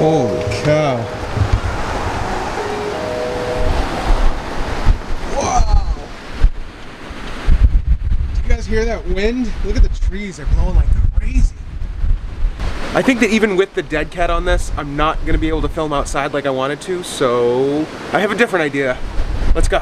Holy cow. Wow. Do you guys hear that wind? Look at the trees, they're blowing like crazy. I think that even with the dead cat on this, I'm not gonna be able to film outside like I wanted to, so I have a different idea. Let's go.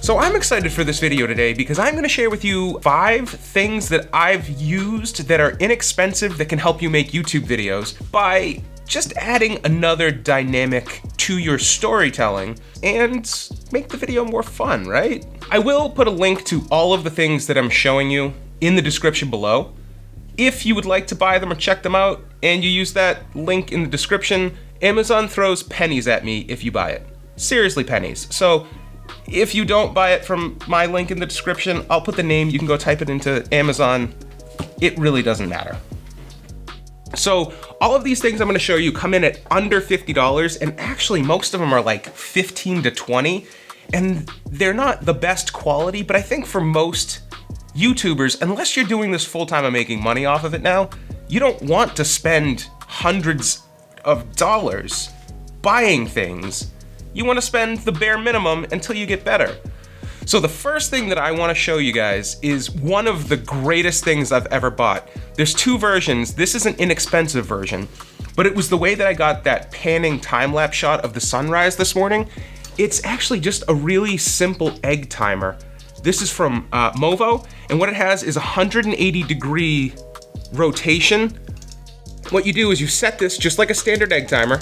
So I'm excited for this video today because I'm gonna share with you 5 things that I've used that are inexpensive that can help you make YouTube videos by just adding another dynamic to your storytelling and make the video more fun, right? I will put a link to all of the things that I'm showing you in the description below. If you would like to buy them or check them out and you use that link in the description, Amazon throws pennies at me if you buy it. Seriously, pennies. So if you don't buy it from my link in the description, I'll put the name, you can go type it into Amazon. It really doesn't matter. So all of these things I'm gonna show you come in at under $50, and actually most of them are like 15 to 20, and they're not the best quality, but I think for most YouTubers, unless you're doing this full-time and making money off of it now, you don't want to spend hundreds of dollars buying things. You want to spend the bare minimum until you get better. So the first thing that I want to show you guys is one of the greatest things I've ever bought. There's 2 versions. This is an inexpensive version, but it was the way that I got that panning time-lapse shot of the sunrise this morning. It's actually just a really simple egg timer. This is from Movo, and what it has is a 180-degree rotation. What you do is you set this just like a standard egg timer.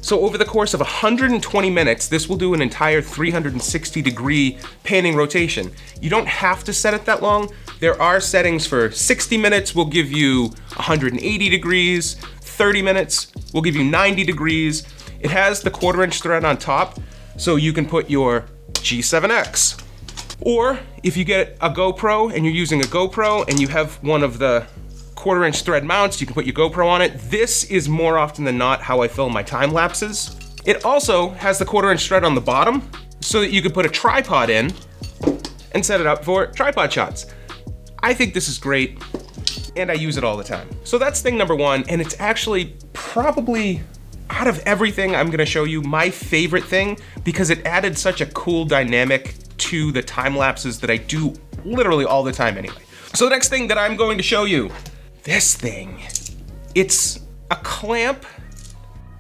So over the course of 120 minutes, this will do an entire 360-degree panning rotation. You don't have to set it that long. There are settings for 60 minutes will give you 180 degrees, 30 minutes will give you 90 degrees. It has the 1/4-inch thread on top, so you can put your G7X. Or if you get a GoPro and you're using a GoPro and you have one of the 1/4-inch thread mounts, you can put your GoPro on it. This is more often than not how I film my time lapses. It also has the 1/4-inch thread on the bottom so that you can put a tripod in and set it up for tripod shots. I think this is great and I use it all the time. So that's thing number 1, and it's actually probably, out of everything I'm gonna show you, my favorite thing because it added such a cool dynamic to the time lapses that I do literally all the time anyway. So the next thing that I'm going to show you, this thing. It's a clamp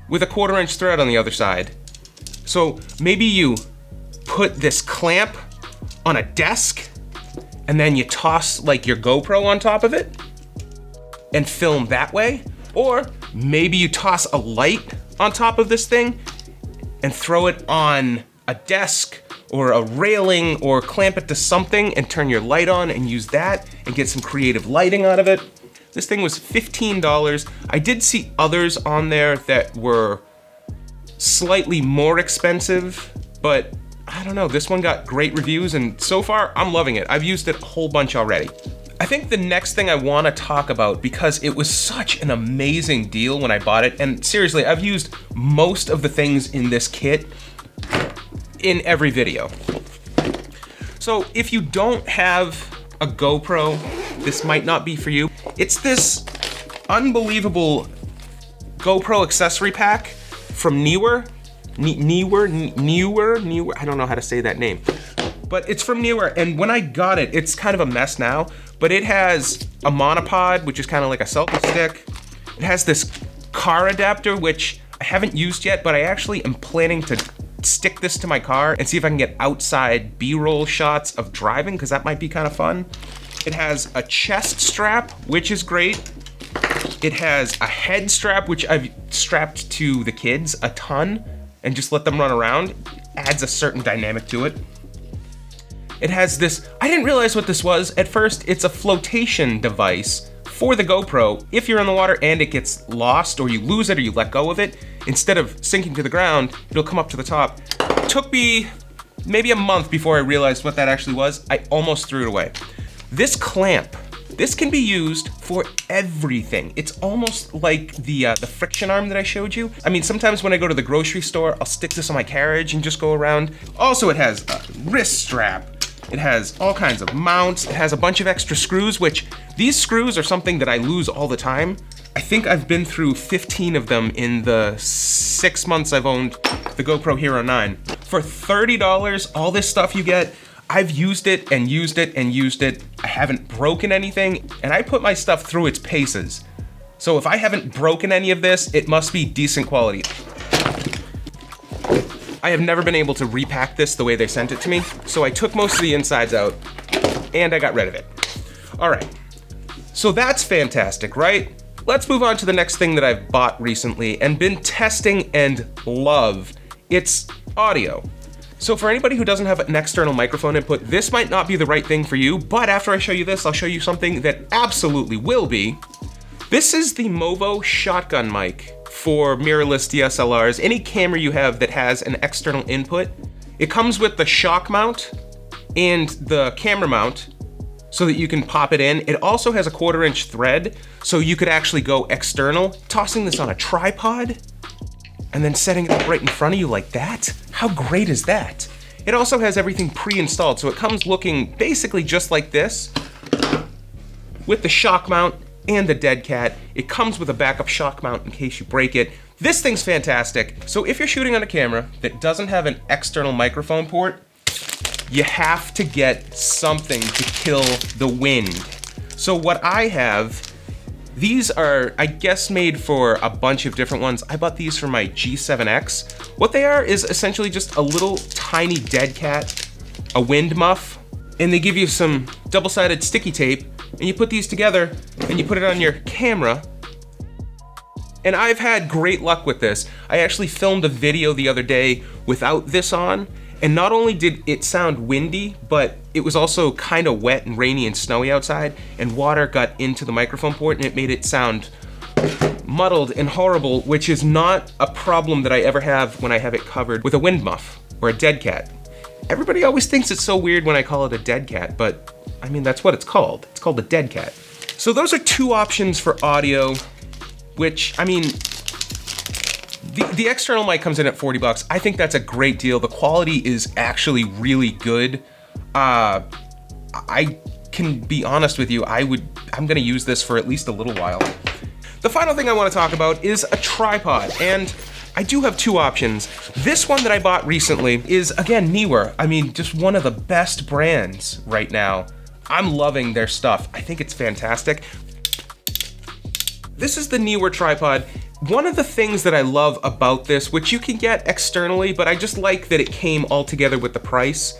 with a 1/4-inch thread on the other side. So maybe you put this clamp on a desk and then you toss like your GoPro on top of it and film that way. Or maybe you toss a light on top of this thing and throw it on a desk or a railing or clamp it to something and turn your light on and use that and get some creative lighting out of it. This thing was $15. I did see others on there that were slightly more expensive, but I don't know, this one got great reviews and so far I'm loving it. I've used it a whole bunch already. I think the next thing I want to talk about, because it was such an amazing deal when I bought it, and seriously, I've used most of the things in this kit in every video. So if you don't have a GoPro, this might not be for you. It's this unbelievable GoPro accessory pack from Neewer. Neewer, I don't know how to say that name. But it's from Neewer, and when I got it, it's kind of a mess now, but it has a monopod, which is kind of like a selfie stick. It has this car adapter, which I haven't used yet, but I actually am planning to stick this to my car and see if I can get outside B-roll shots of driving, because that might be kind of fun. It has a chest strap, which is great. It has a head strap, which I've strapped to the kids a ton and just let them run around. It adds a certain dynamic to it. It has this, I didn't realize what this was at first. It's a flotation device for the GoPro. If you're in the water and it gets lost or you lose it or you let go of it, instead of sinking to the ground, it'll come up to the top. It took me maybe a month before I realized what that actually was. I almost threw it away. This clamp, this can be used for everything. It's almost like the friction arm that I showed you. I mean, sometimes when I go to the grocery store, I'll stick this on my carriage and just go around. Also, it has a wrist strap. It has all kinds of mounts. It has a bunch of extra screws, which these screws are something that I lose all the time. I think I've been through 15 of them in the 6 months I've owned the GoPro Hero 9. For $30, all this stuff you get, I've used it and used it and used it. I haven't broken anything, and I put my stuff through its paces. So if I haven't broken any of this, it must be decent quality. I have never been able to repack this the way they sent it to me, so I took most of the insides out, and I got rid of it. All right, so that's fantastic, right? Let's move on to the next thing that I've bought recently and been testing and love. It's audio. So for anybody who doesn't have an external microphone input, this might not be the right thing for you, but after I show you this, I'll show you something that absolutely will be. This is the Movo shotgun mic for mirrorless DSLRs. Any camera you have that has an external input, it comes with the shock mount and the camera mount so that you can pop it in. It also has a 1/4-inch thread, so you could actually go external. Tossing this on a tripod and then setting it up right in front of you like that? How great is that? It also has everything pre-installed, so it comes looking basically just like this with the shock mount and the dead cat. It comes with a backup shock mount in case you break it. This thing's fantastic. So if you're shooting on a camera that doesn't have an external microphone port, you have to get something to kill the wind. So what I have, these are, I guess, made for a bunch of different ones. I bought these for my G7X. What they are is essentially just a little tiny dead cat, a wind muff, and they give you some double-sided sticky tape, and you put these together and you put it on your camera. And I've had great luck with this. I actually filmed a video the other day without this on, and not only did it sound windy, but it was also kind of wet and rainy and snowy outside, and water got into the microphone port and it made it sound muddled and horrible, which is not a problem that I ever have when I have it covered with a wind muff or a dead cat. Everybody always thinks it's so weird when I call it a dead cat, but I mean, that's what it's called. It's called a dead cat. So those are two options for audio, which, I mean, the external mic comes in at 40 bucks. I think that's a great deal. The quality is actually really good. I can be honest with you, I'm gonna use this for at least a little while. The final thing I wanna talk about is a tripod, and I do have two options. This one that I bought recently is, again, Neewer. I mean, just one of the best brands right now. I'm loving their stuff. I think it's fantastic. This is the Neewer Tripod. One of the things that I love about this, which you can get externally, but I just like that it came all together with the price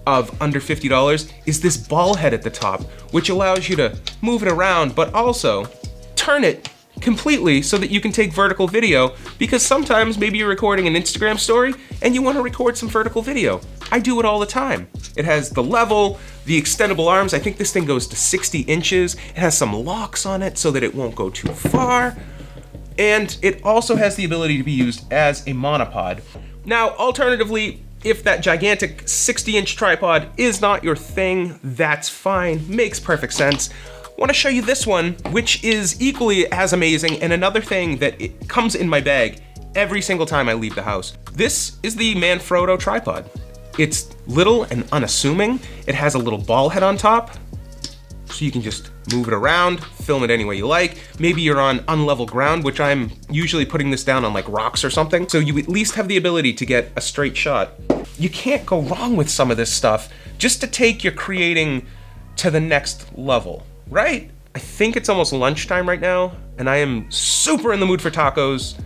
of under $50, is this ball head at the top, which allows you to move it around, but also turn it completely so that you can take vertical video, because sometimes maybe you're recording an Instagram story and you want to record some vertical video. I do it all the time. It has the level, the extendable arms. I think this thing goes to 60 inches. It has some locks on it so that it won't go too far. And it also has the ability to be used as a monopod. Now, alternatively, if that gigantic 60-inch tripod is not your thing, that's fine, makes perfect sense. I want to show you this one, which is equally as amazing, and another thing that it comes in my bag every single time I leave the house. This is the Manfrotto Tripod. It's little and unassuming. It has a little ball head on top, so you can just move it around, film it any way you like. Maybe you're on unlevel ground, which I'm usually putting this down on like rocks or something, so you at least have the ability to get a straight shot. You can't go wrong with some of this stuff just to take your creating to the next level, right? I think it's almost lunchtime right now, and I am super in the mood for tacos.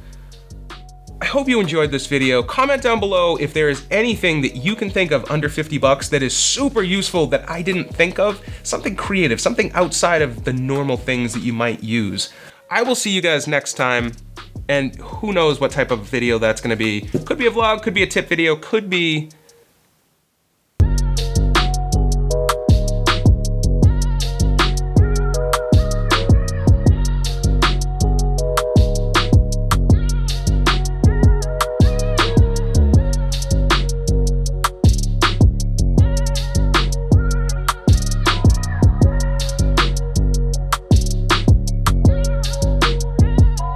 I hope you enjoyed this video. Comment down below if there is anything that you can think of under 50 bucks that is super useful that I didn't think of. Something creative, something outside of the normal things that you might use. I will see you guys next time, and who knows what type of video that's gonna be. Could be a vlog, could be a tip video, could be